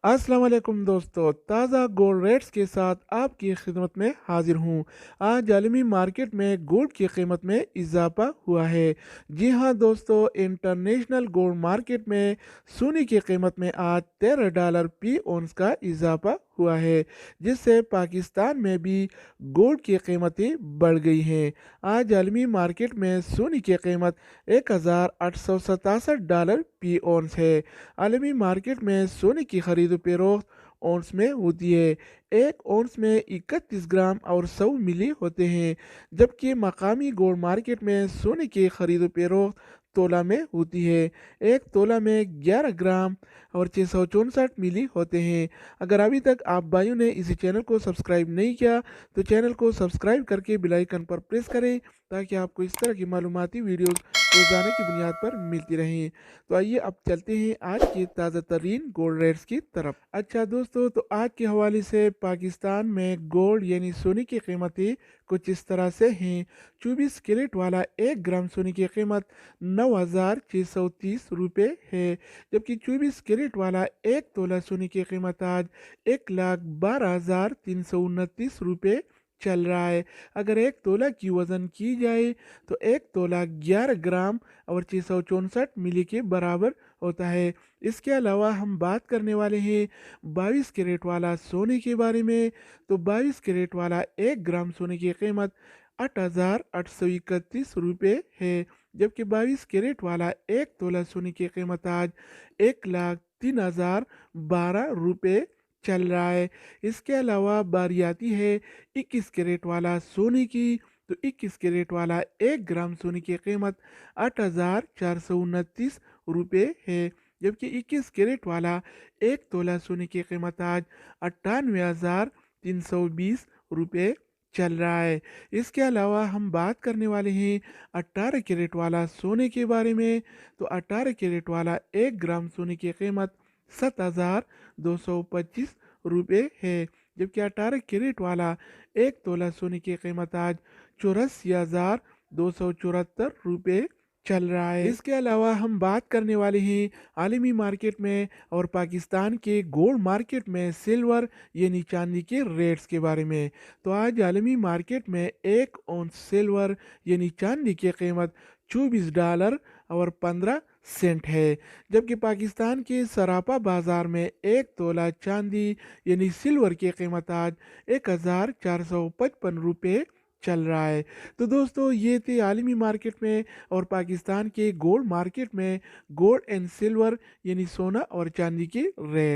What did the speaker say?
अस्सलाम वालेकुम दोस्तों, ताज़ा गोल्ड रेट्स के साथ आपकी खिदमत में हाजिर हूँ। आज आलमी मार्केट में गोल्ड की कीमत में इजाफा हुआ है। जी हाँ दोस्तों, इंटरनेशनल गोल्ड मार्केट में सोने की कीमत में आज $13 फी औंस का इजाफा हुआ है, जिससे पाकिस्तान में भी गोल्ड की कीमतें बढ़ गई हैं। आज आलमी मार्केट में सोने की कीमत $1,867 फी औंस है। आलमी मार्केट में सोने की खरीद फरोख्त औंस में होती है। एक औंस में 31 ग्राम और 100 मिली होते हैं, जबकि मकामी गोल्ड मार्केट में सोने की खरीद फरोख्त तोला में होती है। एक तोला में 11 ग्राम और 664 मिली होते हैं। अगर अभी तक आप भाइयों ने इसी चैनल को सब्सक्राइब नहीं किया तो चैनल को सब्सक्राइब करके बेल आइकन पर प्रेस करें, ताकि आपको इस तरह की मालूमाती वीडियोस रोज़ाना की बुनियाद पर मिलती रहें। तो आइए अब चलते हैं आज के ताज़ा तरीन गोल्ड रेट्स की तरफ। अच्छा दोस्तों, तो आज के हवाले से पाकिस्तान में गोल्ड यानी सोने की कीमतें कुछ इस तरह से हैं। 24 कैरेट वाला 1 ग्राम सोने की कीमत 9,630 रुपये है, जबकि 24 कैरेट वाला 1 तोला सोने की कीमत आज 1,12,329 रुपये चल रहा है। अगर 1 तोला की वज़न की जाए तो 1 तोला 11 ग्राम और 664 मिली के बराबर होता है। इसके अलावा हम बात करने वाले हैं 22 कैरेट वाला सोने के बारे में। तो 22 कैरेट वाला 1 ग्राम सोने की कीमत 8,831 रुपये है, जबकि 22 कैरेट वाला 1 तोला सोने की कीमत आज 1,03,012 रुपये चल रहा है। इसके अलावा बारी आती है 21 कैरेट वाला सोने की। तो 21 कैरेट वाला 1 ग्राम सोने की कीमत 8,429 रुपये है, जबकि 21 कैरेट वाला 1 तोला सोने की कीमत आज 98,320 रुपये चल रहा है। इसके अलावा हम बात करने वाले हैं 18 कैरेट वाला सोने के बारे में। तो 18 कैरेट वाला 1 ग्राम सोने की कीमत 7,225 रुपये है, जबकि 18 कैरेट वाला 1 तोला सोने की कीमत आज 84,274 रुपये चल रहा है। इसके अलावा हम बात करने वाले हैं आलमी मार्केट में और पाकिस्तान के गोल्ड मार्केट में सिल्वर यानी चांदी के रेट्स के बारे में। तो आज आलमी मार्केट में 1 औंस सिल्वर यानी चांदी की कीमत $24 और 15 सेंट है, जबकि पाकिस्तान के सरापा बाज़ार में 1 तोला चांदी यानी सिल्वर की कीमत आज 1,455 रुपये चल रहा है। तो दोस्तों, ये थे आलमी मार्केट में और पाकिस्तान के गोल्ड मार्केट में गोल्ड एंड सिल्वर यानी सोना और चांदी के रेट।